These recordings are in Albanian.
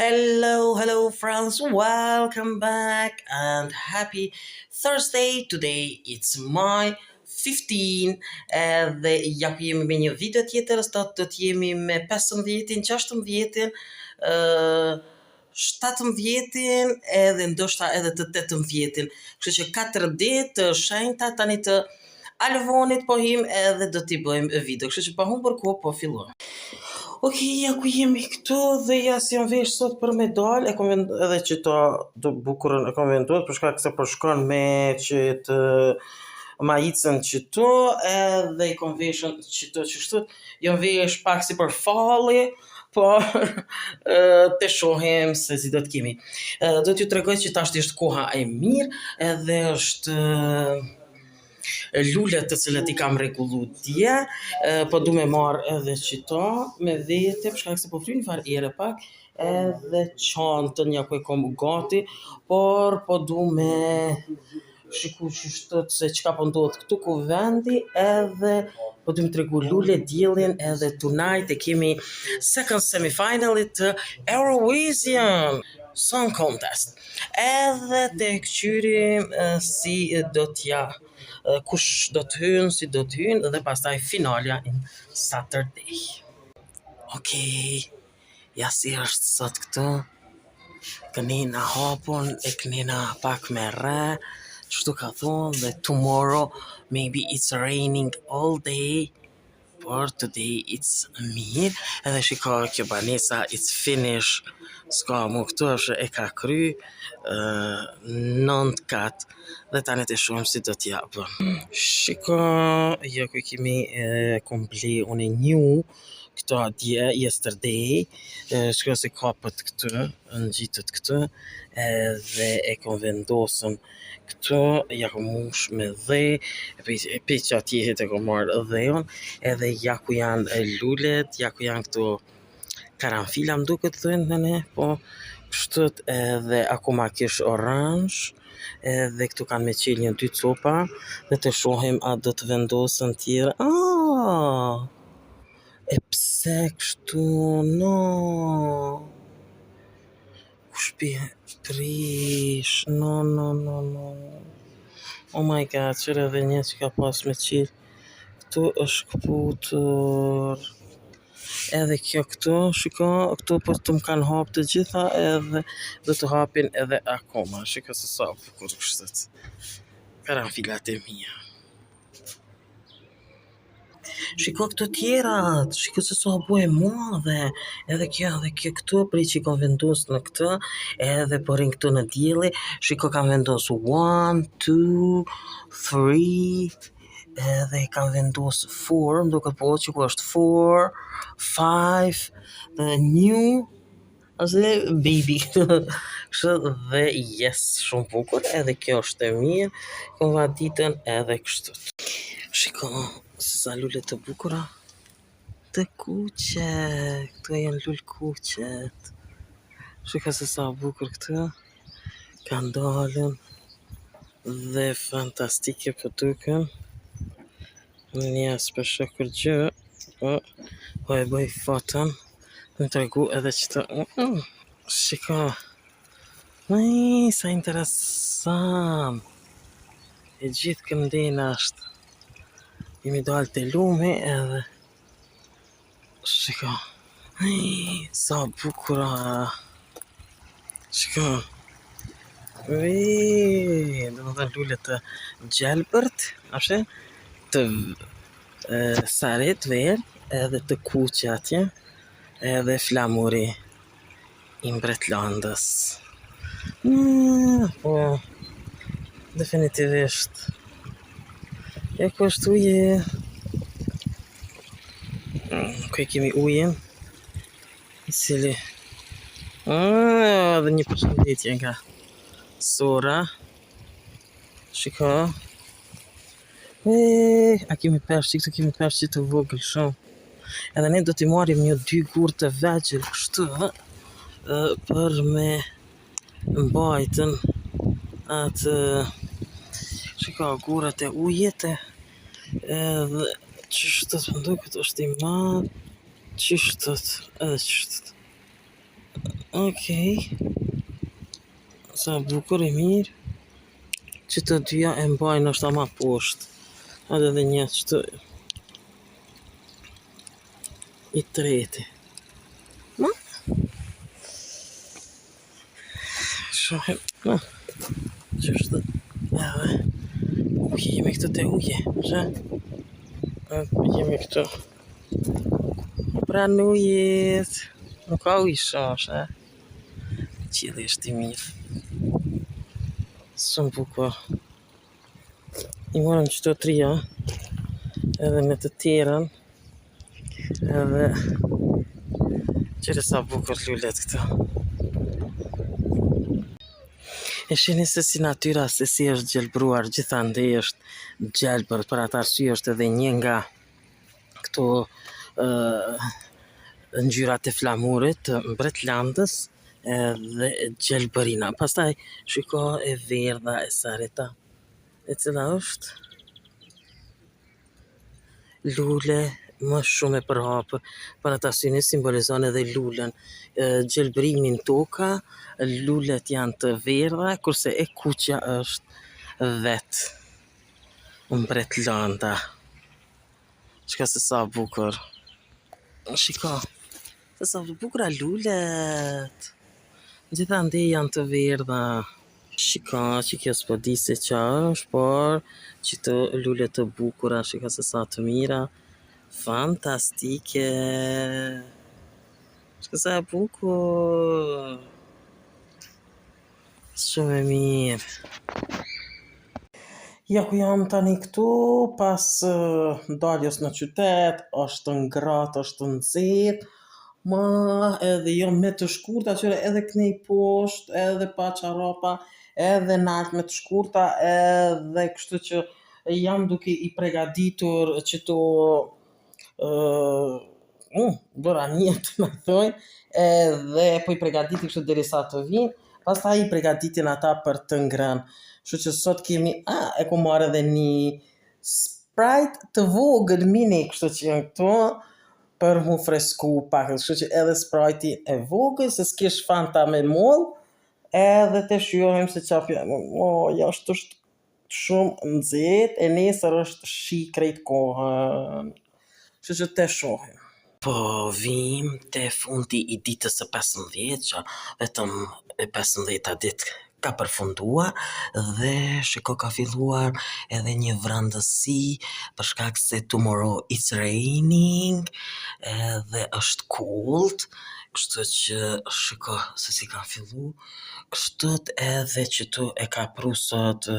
Hello, friends. Welcome back and happy Thursday. Today it's my 15 dhe ja ku jemi me një video tjetër, sot do të jemi me 15-in, 16-in, 17-in edhe ndoshta edhe të 18-in. Kështu që 4 ditë të shenjta tani të Alvonit po him edhe do t'i bëjmë video. Kështu që pa humbur kohë po fillojmë. Okej, ja ku jemi këtu dhe ja si jam vesh sot për me dal, e kom edhe që ta do bukurën e kom venduar për shkak se po shkon me që të majicën qëtu edhe i kom veshën qëtu qështu, jam vesh pak si për falli, por të shohim se si do të kemi. Do t'ju tregoj që tash është koha e mirë edhe është lulet të cilat i kam rregullu dje, po du me marr edhe qito me vete, për shkak se po fryni far ere pak, edhe çantën ja ku e kom gati, por po du me shiku që shtot se çka po ndodh këtu ku vendi, edhe po du me tregu lule diellin, edhe tonight e kemi second semi-finalit të Eurovision Song Contest. Edhe të këqyrim si do t'ja kush do të hynë, si do të hynë, dhe pastaj finalja in Saturday. Okej, ja si është sot këtu, kënina hapun, e kënina pak me re, qështu ka thonë, dhe tomorrow maybe it's raining all day, por today it's mirë, edhe shiko kjo banesa, it's finish, s'ka mu këtu është e ka kry, 9 kat, dhe tani të shumë si do t'ja bëm. Shiko, ja ku kemi komple unë new, këto dje, yesterday, shko se kapët këtu, në gjitët këtu, dhe e kom vendosën këtu, ja ku mush me dhe, pe që atjehet e kom marrë dhejon, edhe ja ku janë lullet, ja ku janë këtu karanfila më duket thënë në ne, po kështët edhe akoma kish orange, edhe këtu kanë me qelë një 2 copa, dhe të shohim a do të vendosën tjera. E pse kështu, no, kush pi prish, no, oh my god, qërë edhe një që ka pas me qelë, këtu është këputur, edhe kjo këtu, shiko, këtu po të më kanë hapë të gjitha edhe do të hapin edhe akoma, shiko se sa bukur kështët, karanfilat e mija. Shiko këto tjerat, shiko se sa bue madhe, edhe kjo këtu, pri që i kom vendosë në këtë, edhe porin këtu në djeli, shiko kam vendosë 1, 2, 3, edhe i kam vendosë 4, më duke po që ku është 4, 5, dhe new, ose baby, kështë dhe yes, shumë bukur, edhe kjo është e mirë, kom va ditën edhe kështu. Shiko, se sa lullet të bukura, të kuqe, këtu e janë lull kuqet, shiko se sa bukur këtu, kanë dalën, dhe fantastike për duken, një asë për gjë, po e bëj foton, në të regu edhe që të, shiko, sa interesant, e gjithë këndin është, jemi dalë të lumi edhe, shiko, sa bukura, shiko, dhe më dhe lullet të gjelbërt, ashe, të sarit verë, edhe të kuqe atje, edhe flamuri i Mbretlandës. Po, definitivisht, e ku është uje, ku e kemi ujen, i cili, dhe një përshëndetje nga Sora, shiko, a kemi përshqi, këtu kemi përshqi të vogël shumë, edhe ne do t'i marim një 2 gur të vegjël kështu, për me mbajtën atë, shiko, gurat e ujete, edhe qështët më duket është i madh, qështët, edhe qështët. Okej. Sa bukur e mirë. Që të dyja e mbajnë është ama poshtë. Edhe dhe një që të i treti. Ma? Shohim. Ma? Që është edhe uje, jemi këtu të uje. Që? Jemi këtu. Pranë ujet. Nuk ka ujë shosh, Qili është i mirë. Shumë bukur. I morëm qëto tria, edhe me të tjerën, edhe qëre sa bukur lullet këtu. E shini se si natyra se si është gjelbruar, gjithandej është gjelbër, për atë arsye është edhe një nga këto ngjyrat e flamurit të Mbretlandës edhe gjelbërina. Pastaj shiko e verdha e Sareta, e cila është lule më shumë e përhapur, për atë arsye simbolizon edhe lulen, gjelbrimin toka, lulet janë të verdha, kurse e kuqja është vetë Mbretlanda. Shka se sa bukur. Shiko, se sa bukura lulet. Gjithandej janë të verdha. Shiko, që kjo s'po di se qa është, por që të lule të bukura, shiko se sa të mira. Fantastike. Shiko sa bukur. Shumë e mirë. Ja ku jam tani këtu, pas daljes në qytet, është ngratë, është nxehtë, ma edhe jo me të shkurta, qëre edhe knej poshtë, edhe pa çarapa, edhe nalt me të shkurta, edhe kështu që jam duke i pregaditur që to bëra njët, më thojnë, edhe po i pregaditi kështu derisa të vinë, pastaj i pregaditin ata për të ngrënë. Kështu që sot kemi, e ku marrë edhe një Sprite të vogël mini, kështu që janë këtu, për mu fresku pak, kështu që edhe Sprite e vogël, se s'kish Fanta me moll, edhe të shijojmë se qafja, jashtë është shumë nxehtë, e nesër është shi krejt kohën, kështu që të shohim. Po vim te fundi i ditës së 15, që vetëm e 15-a ditë ka përfundua dhe shiko ka filluar edhe një vrandësi për shkak se tomorrow it's raining edhe është cold, kështu që shiko se si ka fillu, kështu edhe që tu e ka pru sot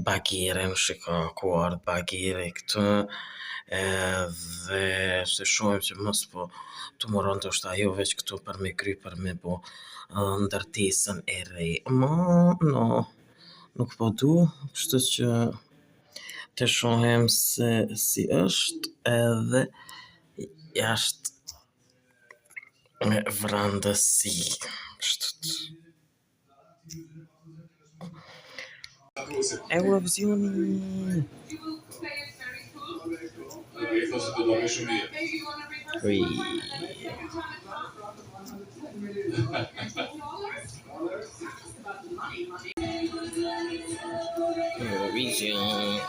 bagiren, shiko ku ardh bagiri këtu, edhe se shohim që mos po tomorrow ndoshta ajo veç këtu për me kry, për me bo ndërtesën e re. Nuk po du, kështu që të shohim se si është edhe jashtë me vrandësi. Eurovisioni. Ui. Eurovision.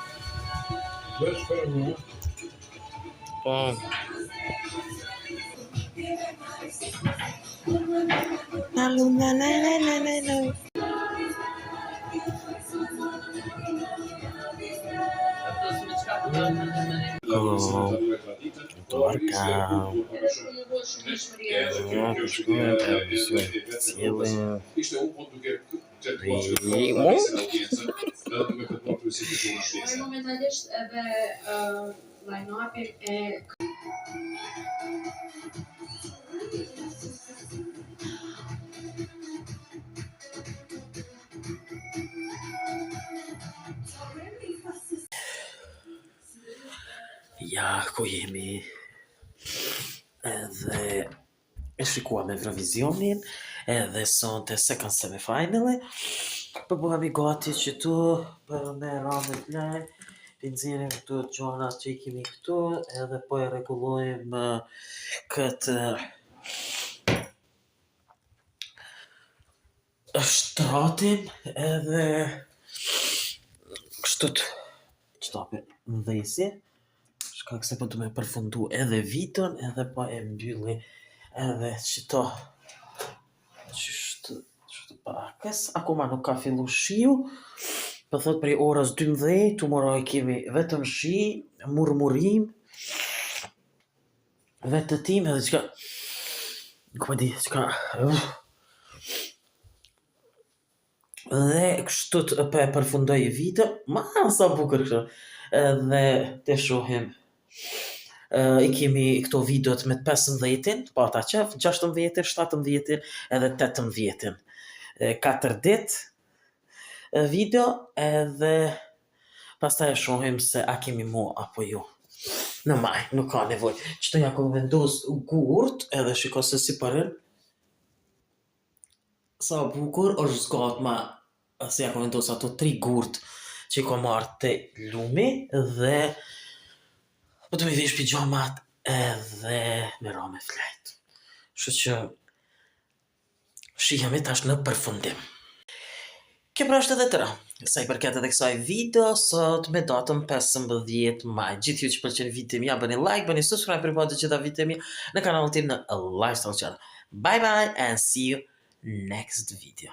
Po. Torka. Momentalisht edhe line-upi e Ja, ku jemi edhe e shikuam Eurovisionin edhe sonte second semifinali, po bëhemi gati që tu për me ramë plaj, të nxjerrim këtu gjonat që i kemi këtu edhe po e rregullojmë këtë shtratin edhe kështu të qtapi ndhesi, shkak se po du me përfundu edhe vitën edhe po e mbylli edhe qëto qështu pakës, akoma nuk ka fillu shiu, po thot prej orës 12, tomorrow kemi vetëm shi, murmurim, vetëtim edhe qka, nuk po di, qka, dhe kështu të po e përfundoj vitën, ma sa bukur kështu, edhe të shohim, i kemi këto videot me 15-in, po ata qef, 16-in, 17-in edhe 18-in, 4 dit video edhe pastaj e shohim se a kemi mu apo jo. Në maj, nuk ka nevoj. Qëto ja kom vendos gurt edhe shiko se si përën. Sa bukur është zgatma, se ja kom vendos ato 3 gurt që i kom marrë të lumi dhe po të me vesh pijamat edhe me ra me flejt. Kështu që shihemi tash në përfundim. Kjo pra është edhe tëra, sa i përket edhe kësaj video, sot me datën 15 maj. Gjithë ju që pëlqen video mia, bëni like, bëni subscribe për të gjitha video mia në kanalin tim në Lifestyle Channel. Bye bye and see you next video.